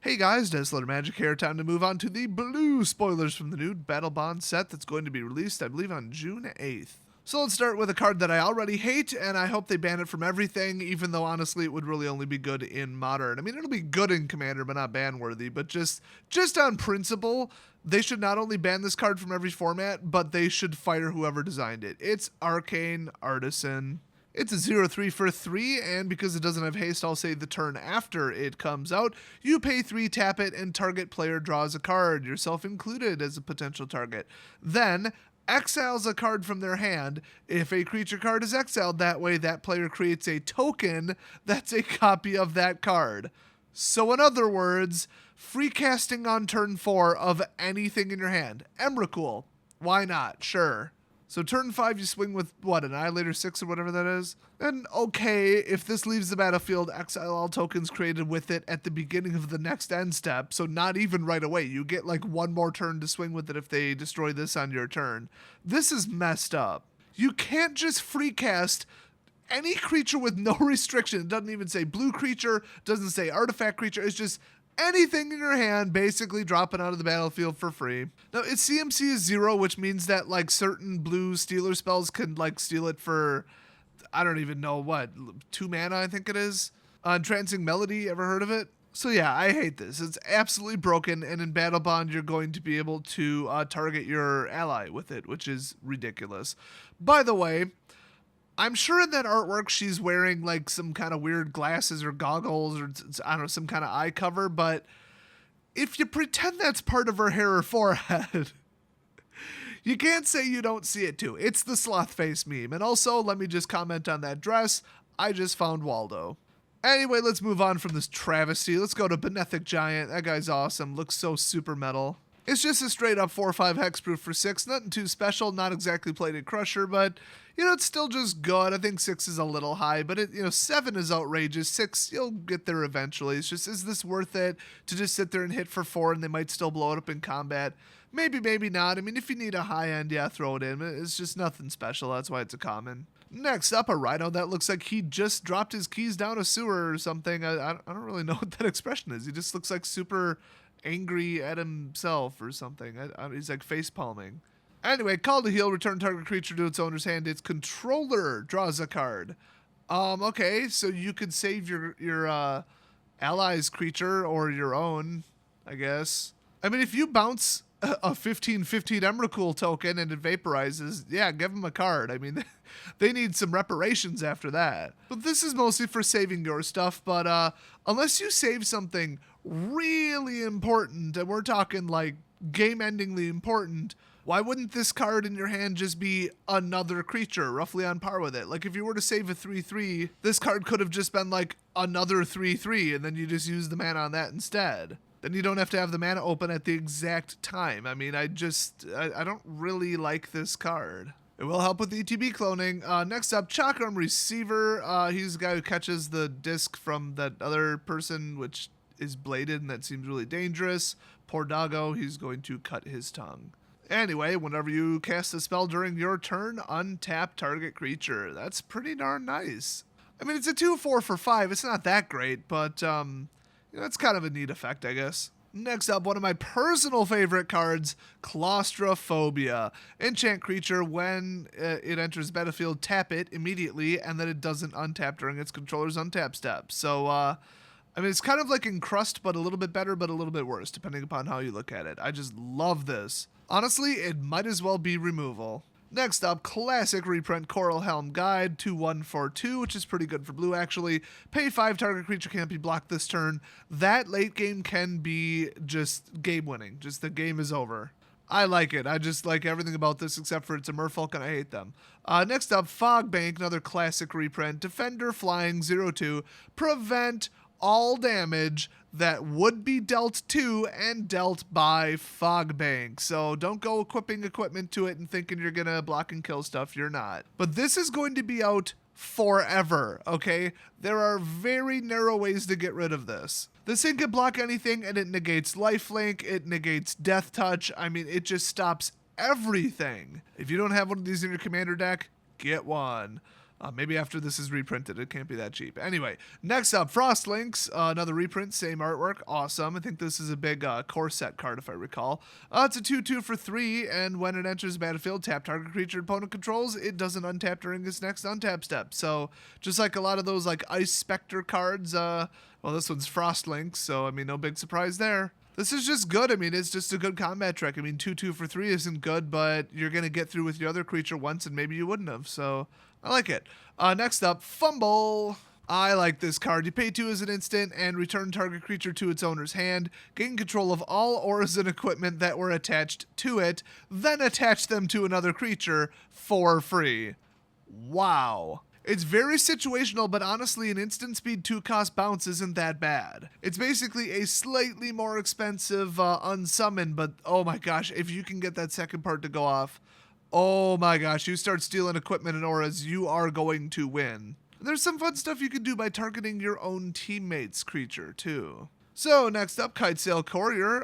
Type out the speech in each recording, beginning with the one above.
Hey guys, Desolate Magic here. Time to move on to the blue spoilers from the new Battlebond set that's going to be released, I believe, on June 8th. So let's start with a card that I already hate, and I hope they ban it from everything, even though honestly it would really only be good in Modern. I mean, it'll be good in Commander, but not ban-worthy, but just on principle, they should not only ban this card from every format, but they should fire whoever designed it. It's Arcane Artisan. It's a 0/3 for 3, and because it doesn't have haste, I'll say the turn after it comes out. You pay 3, tap it, and target player draws a card, yourself included as a potential target. Then, exiles a card from their hand. If a creature card is exiled that way, that player creates a token that's a copy of that card. So in other words, free casting on turn 4 of anything in your hand. Emrakul. Why not? Sure. So turn 5, you swing with, what, Annihilator 6 or whatever that is? And okay, if this leaves the battlefield, exile all tokens created with it at the beginning of the next end step, so not even right away. You get like one more turn to swing with it if they destroy this on your turn. This is messed up. You can't just free cast any creature with no restriction. It doesn't even say blue creature, doesn't say artifact creature, it's just anything in your hand basically dropping out of the battlefield for free. Now, its CMC is 0, which means that like certain blue stealer spells can like steal it for, I don't even know what, 2 mana I think it is. Entrancing Melody, ever heard of it? So yeah, I hate this. It's absolutely broken, and in Battlebond you're going to be able to target your ally with it, which is ridiculous. By the way, I'm sure in that artwork she's wearing like some kind of weird glasses or goggles or I don't know, some kind of eye cover, but if you pretend that's part of her hair or forehead, you can't say you don't see it too. It's the sloth face meme. And also, let me just comment on that dress. I just found Waldo. Anyway, let's move on from this travesty. Let's go to Benefic Giant. That guy's awesome. Looks so super metal. It's just a straight up 4/5 hexproof for 6. Nothing too special, not exactly Plated Crusher, but you know, it's still just good. I think 6 is a little high, but 7 is outrageous. 6, you'll get there eventually. It's just, is this worth it to just sit there and hit for 4 and they might still blow it up in combat? Maybe, maybe not. I mean, if you need a high end, yeah, throw it in. It's just nothing special. That's why it's a common. Next up, a Rhino that looks like he just dropped his keys down a sewer or something. I don't really know what that expression is. He just looks like super angry at himself or something. He's like face palming. Anyway, call to heal, return target creature to its owner's hand. Its controller draws a card. Okay, so you could save your ally's creature or your own, I guess. I mean, if you bounce a 15/15 Emrakul token and it vaporizes, yeah, give them a card. I mean, they need some reparations after that. But this is mostly for saving your stuff, but unless you save something really important, and we're talking like game-endingly important, why wouldn't this card in your hand just be another creature, roughly on par with it? Like, if you were to save a 3/3, this card could have just been like another 3/3, and then you just use the mana on that instead. Then you don't have to have the mana open at the exact time. I mean, I don't really like this card. It will help with ETB cloning. Next up, Chakram Receiver. He's the guy who catches the disc from that other person, which is bladed, and that seems really dangerous. Poor doggo, he's going to cut his tongue. Anyway, whenever you cast a spell during your turn, untap target creature. That's pretty darn nice. I mean, it's a 2/4 for 5. It's not that great, but it's kind of a neat effect, I guess. Next up, one of my personal favorite cards, Claustrophobia. Enchant creature, when it enters battlefield, tap it immediately, and then it doesn't untap during its controller's untap step. So, I mean, it's kind of like Encrust, but a little bit better, but a little bit worse, depending upon how you look at it. I just love this. Honestly, it might as well be removal. Next up, classic reprint Coral Helm Guide, 2/1 for 2, which is pretty good for blue, actually. Pay 5, target creature can't be blocked this turn. That late game can be just game winning. Just the game is over. I like it. I just like everything about this except for it's a merfolk and I hate them. Next up, Fog Bank, another classic reprint. Defender Flying 0/2. Prevent all damage that would be dealt to and dealt by Fogbank. So don't go equipping equipment to it and thinking you're gonna block and kill stuff. You're not. But this is going to be out forever, okay? There are very narrow ways to get rid of this. This thing can block anything, and it negates lifelink, it negates death touch. I mean, it just stops everything. If you don't have one of these in your commander deck, get one. Maybe after this is reprinted, it can't be that cheap. Anyway, next up, Frostlinks, another reprint, same artwork, awesome. I think this is a big core set card, if I recall. It's a 2/2 for 3, and when it enters the battlefield, tap target creature opponent controls. It doesn't untap during its next untap step. So just like a lot of those like Ice Spectre cards, well, this one's Frostlinks, so I mean, no big surprise there. This is just good. I mean, it's just a good combat trick. I mean, 2/2 for 3 isn't good, but you're going to get through with your other creature once, and maybe you wouldn't have. So I like it. Next up, Fumble. I like this card. You pay 2 as an instant and return target creature to its owner's hand. Gain control of all auras and equipment that were attached to it, then attach them to another creature for free. Wow. It's very situational, but honestly, an instant speed 2-cost bounce isn't that bad. It's basically a slightly more expensive unsummon, but oh my gosh, if you can get that second part to go off, oh my gosh, you start stealing equipment and auras, you are going to win. There's some fun stuff you can do by targeting your own teammate's creature, too. So, next up, Kitesail Courier.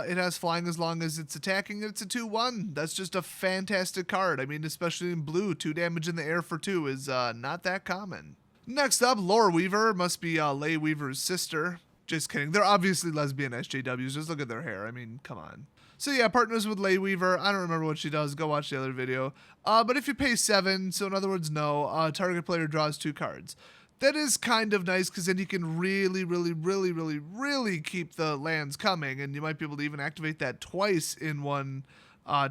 It has flying as long as it's attacking, and it's a 2/1. That's just a fantastic card. I mean, especially in blue, 2 damage in the air for 2 is not that common. Next up, Lore Weaver. Must be Lay Weaver's sister. Just kidding. They're obviously lesbian SJWs. Just look at their hair. I mean, come on. So yeah, partners with Lay Weaver. I don't remember what she does. Go watch the other video. But if you pay 7, so in other words, no, target player draws 2 cards. That is kind of nice because then you can really keep the lands coming, and you might be able to even activate that twice in one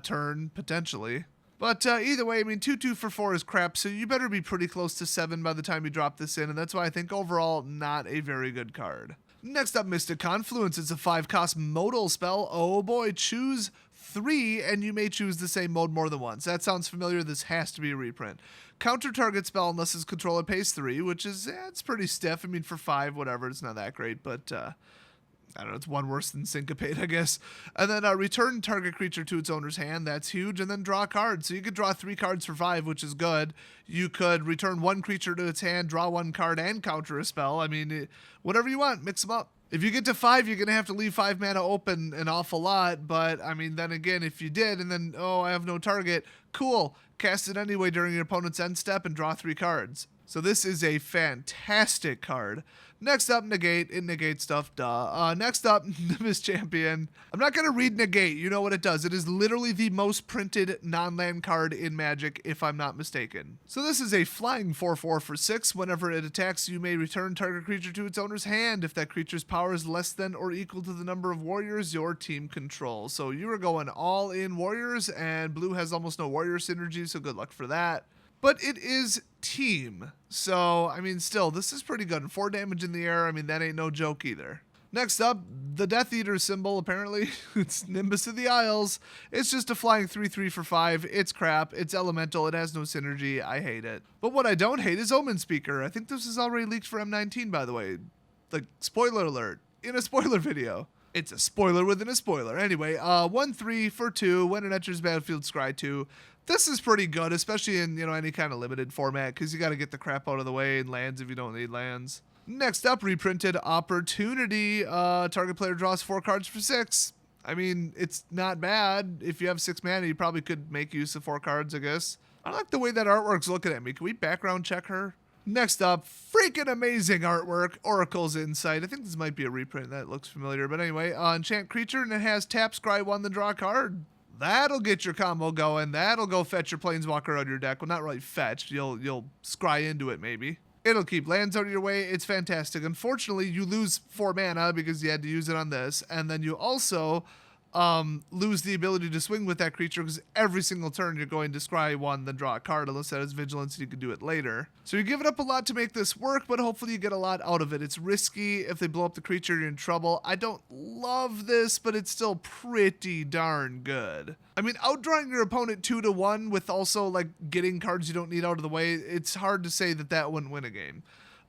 turn, potentially. But either way, I mean, 2/2 for 4 is crap, so you better be pretty close to 7 by the time you drop this in, and that's why I think overall not a very good card. Next up, Mystic Confluence. It's a 5-cost modal spell. Oh boy, choose 3, and you may choose the same mode more than once. That sounds familiar. This has to be a reprint. Counter target spell unless its controller pays 3, which is, it's pretty stiff. I mean, for 5, whatever, it's not that great, but I don't know, it's 1 worse than Syncopate, I guess. And then return target creature to its owner's hand. That's huge. And then draw a card. So you could draw 3 cards for 5, which is good. You could return 1 creature to its hand, draw 1 card, and counter a spell. I mean, whatever you want, mix them up. If you get to 5, you're going to have to leave 5 mana open an awful lot. But, I mean, then again, if you did, and then, oh, I have no target, cool. Cast it anyway during your opponent's end step and draw 3 cards. So this is a fantastic card. Next up, Negate. It negates stuff, duh. Next up, Nimbus Champion. I'm not going to read Negate. You know what it does. It is literally the most printed non-land card in Magic, if I'm not mistaken. So this is a flying 4/4 for 6. Whenever it attacks, you may return target creature to its owner's hand. If that creature's power is less than or equal to the number of warriors your team controls. So you are going all in warriors, and blue has almost no warrior synergy, so good luck for that. But it is team. So, I mean, still, this is pretty good. 4 damage in the air, I mean, that ain't no joke either. Next up, the Death Eater symbol, apparently. It's Nimbus of the Isles. It's just a flying 3/3 for 5. It's crap. It's elemental. It has no synergy. I hate it. But what I don't hate is Omen Speaker. I think this is already leaked for M19, by the way. Like, spoiler alert. In a spoiler video. It's a spoiler within a spoiler. Anyway, 1/3 for 2. When it enters battlefield, Scry 2. This is pretty good, especially in, you know, any kind of limited format, because you got to get the crap out of the way in lands if you don't need lands. Next up, reprinted Opportunity. Target player draws 4 cards for 6. I mean, it's not bad. If you have 6 mana, you probably could make use of 4 cards, I guess. I like the way that artwork's looking at me. Can we background check her? Next up, freaking amazing artwork, Oracle's Insight. I think this might be a reprint. That looks familiar. But anyway, enchant creature, and it has tap, scry 1, then draw a card. That'll get your combo going. That'll go fetch your planeswalker out of your deck. Well, not really fetch. You'll scry into it, maybe. It'll keep lands out of your way. It's fantastic. Unfortunately, you lose 4 mana because you had to use it on this. And then you also lose the ability to swing with that creature because every single turn you're going to scry 1, then draw a card, unless that is vigilance and you can do it later. So you're giving up a lot to make this work, but hopefully you get a lot out of it. It's risky. If they blow up the creature, you're in trouble. I don't love this, but it's still pretty darn good. I mean, outdrawing your opponent 2-1 with also like getting cards you don't need out of the way, it's hard to say that that wouldn't win a game.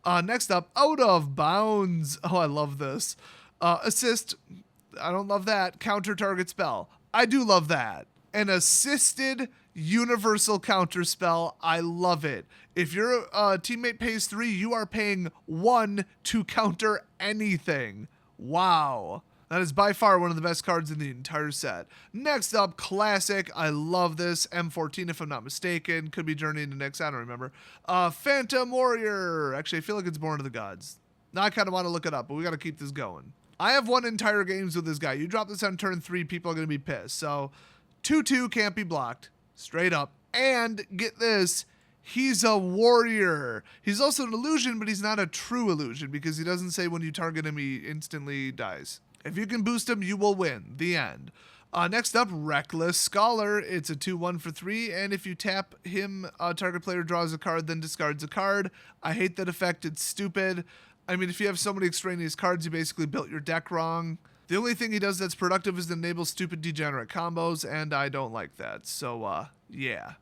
Next up, Out of Bounds. Oh, I love this. Assist. I don't love that. Counter target spell. I do love that. An assisted universal counter spell. I love it. If your teammate pays 3, you are paying 1 to counter anything. Wow. That is by far one of the best cards in the entire set. Next up, classic. I love this. M14, if I'm not mistaken. Could be Journey into Nyx. I don't remember. Phantom Warrior. Actually, I feel like it's Born of the Gods. Now I kind of want to look it up, but we got to keep this going. I have won entire games with this guy. You drop this on turn 3, people are going to be pissed. So 2/2 can't be blocked. Straight up. And get this. He's a warrior. He's also an illusion, but he's not a true illusion because he doesn't say when you target him, he instantly dies. If you can boost him, you will win. The end. Next up, Reckless Scholar. It's a 2/1 for 3, and if you tap him, target player draws a card, then discards a card. I hate that effect. It's stupid. I mean, if you have so many extraneous cards, you basically built your deck wrong. The only thing he does that's productive is to enable stupid degenerate combos, and I don't like that. So, yeah.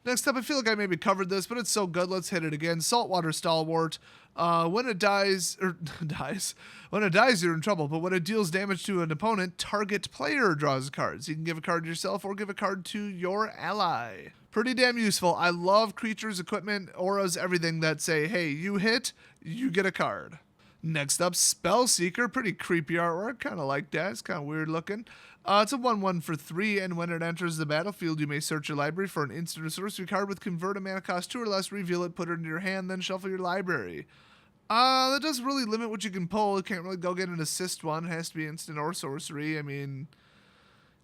Next up, I feel like I maybe covered this, but it's so good. Let's hit it again. Saltwater Stalwart. When it dies, when it dies, you're in trouble. But when it deals damage to an opponent, target player draws cards. You can give a card to yourself or give a card to your ally. Pretty damn useful. I love creatures, equipment, auras, everything that say, hey, you hit, you get a card. Next up, Spellseeker. Pretty creepy artwork. Kind of like that. It's kind of weird looking. It's a 1/1 for 3, and when it enters the battlefield, you may search your library for an instant or sorcery card with convert a mana cost 2 or less, reveal it, put it into your hand, then shuffle your library. That does really limit what you can pull. You can't really go get an assist one. It has to be instant or sorcery. I mean,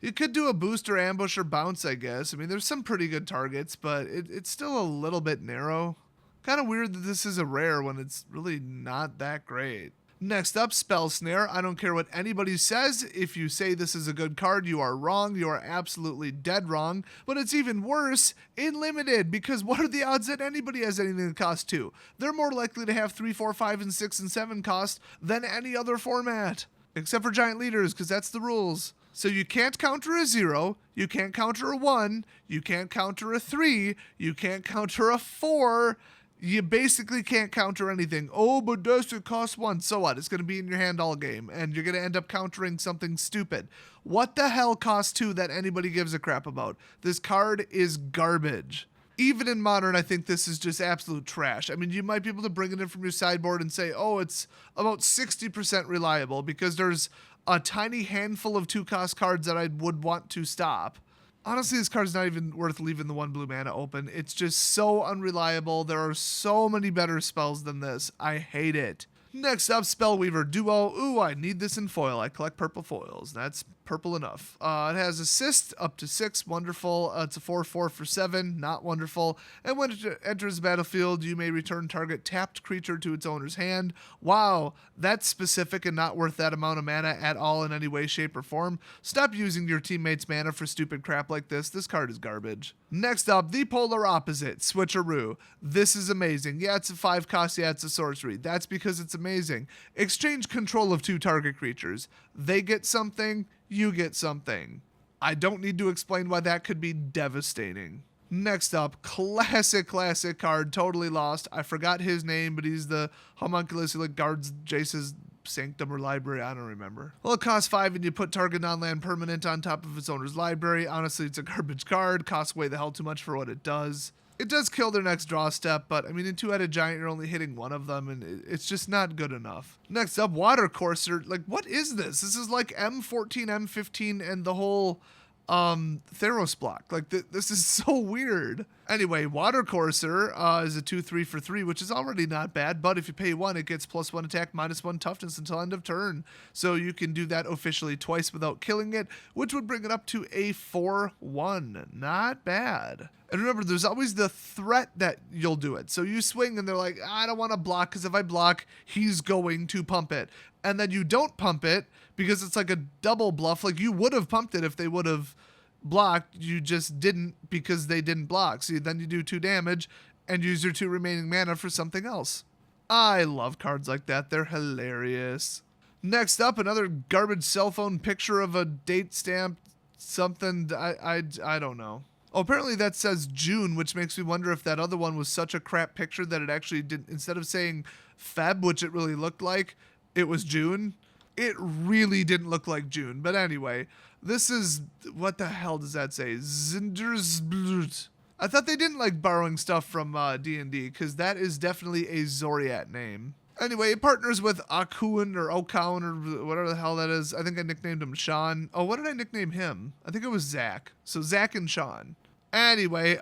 you could do a boost or ambush or bounce, I guess. I mean, there's some pretty good targets, but it's still a little bit narrow. Kind of weird that this is a rare when it's really not that great. Next up, Spell Snare. I don't care what anybody says. If you say this is a good card, you are wrong. You are absolutely dead wrong. But it's even worse in Limited, because what are the odds that anybody has anything that costs 2? They're more likely to have 3, 4, 5, and 6, and 7 cost than any other format. Except for Giant Leaders, because that's the rules. So you can't counter a 0, you can't counter a 1, you can't counter a 3, you can't counter a 4, you basically can't counter anything. Oh, but does it cost 1? So what? It's going to be in your hand all game, and you're going to end up countering something stupid. What the hell costs 2 that anybody gives a crap about? This card is garbage. Even in Modern, I think this is just absolute trash. I mean, you might be able to bring it in from your sideboard and say, oh, it's about 60% reliable, because there's a tiny handful of 2-cost cards that I would want to stop. Honestly, this card's not even worth leaving the 1 blue mana open. It's just so unreliable. There are so many better spells than this. I hate it. Next up, Spellweaver Duo. Ooh, I need this in foil. I collect purple foils. That's purple enough. It has assist up to 6. Wonderful. It's a 4/4 for 7. Not wonderful. And when it enters the battlefield, you may return target tapped creature to its owner's hand. Wow, that's specific and not worth that amount of mana at all in any way, shape, or form. Stop using your teammates' mana for stupid crap like this. This card is garbage. Next up, the polar opposite, Switcheroo. This is amazing. Yeah, it's a 5 cost. Yeah, it's a sorcery. That's because it's amazing. Exchange control of 2 target creatures. They get something, you get something. I don't need to explain why that could be devastating. Next up, classic card, totally lost. I forgot his name, but he's the homunculus who like guards Jace's sanctum or library. I don't remember. Well, it costs 5 and you put target non-land permanent on top of its owner's library. Honestly, it's a garbage card. Costs way the hell too much for what it does. It does kill their next draw step, but I mean, in 2-headed giant, you're only hitting one of them, and it's just not good enough. Next up, Water Courser. Like, what is this? This is like M14, M15, and the whole Theros block. Like, this is so weird. Anyway, Water Courser is a 2/3 for 3, which is already not bad, but if you pay 1, it gets +1 attack, -1 toughness until end of turn. So you can do that officially twice without killing it, which would bring it up to a 4/1. Not bad. And remember, there's always the threat that you'll do it. So you swing and they're like, I don't want to block because if I block, he's going to pump it. And then you don't pump it because it's like a double bluff. Like you would have pumped it if they would have blocked. You just didn't because they didn't block. So then you do 2 damage and use your 2 remaining mana for something else. I love cards like that. They're hilarious. Next up, another garbage cell phone picture of a date stamp something. I don't know. Oh, apparently that says June, which makes me wonder if that other one was such a crap picture that it actually didn't, instead of saying Feb, which it really looked like, it was June. It really didn't look like June. But anyway, this is, what the hell does that say? Zindersblut. I thought they didn't like borrowing stuff from D&D, because that is definitely a Zoriat name. Anyway, it partners with Akun or Okaun or whatever the hell that is. I think I nicknamed him Sean. Oh, what did I nickname him? I think it was Zach. So Zach and Sean. Anyway,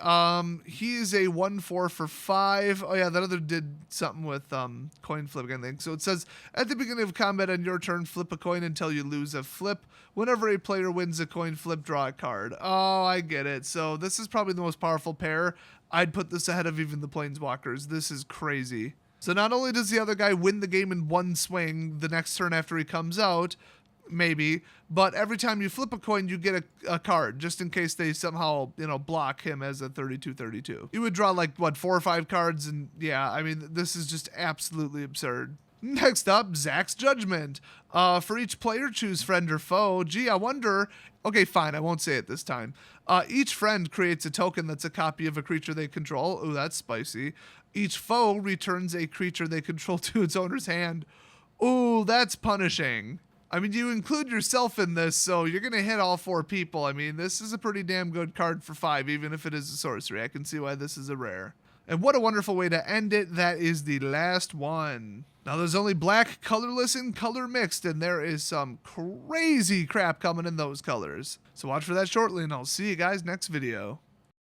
he is a 1/4 for 5. Oh yeah, that other did something with coin flipping, I think. So it says, at the beginning of combat on your turn, flip a coin until you lose a flip. Whenever a player wins a coin flip, draw a card. Oh, I get it. So this is probably the most powerful pair. I'd put this ahead of even the Planeswalkers. This is crazy. So not only does the other guy win the game in one swing the next turn after he comes out, maybe, but every time you flip a coin, you get a card, just in case they somehow, block him as a 32/32. You would draw like, 4 or 5 cards, and yeah, I mean, this is just absolutely absurd. Next up, Zach's Judgment. For each player, choose friend or foe. Gee, I wonder... Okay, fine, I won't say it this time. Each friend creates a token that's a copy of a creature they control. Ooh, that's spicy. Each foe returns a creature they control to its owner's hand. Ooh, that's punishing. I mean, you include yourself in this, so you're going to hit all 4 people. I mean, this is a pretty damn good card for 5, even if it is a sorcery. I can see why this is a rare. And what a wonderful way to end it. That is the last one. Now, there's only black, colorless, and color mixed, and there is some crazy crap coming in those colors. So watch for that shortly, and I'll see you guys next video.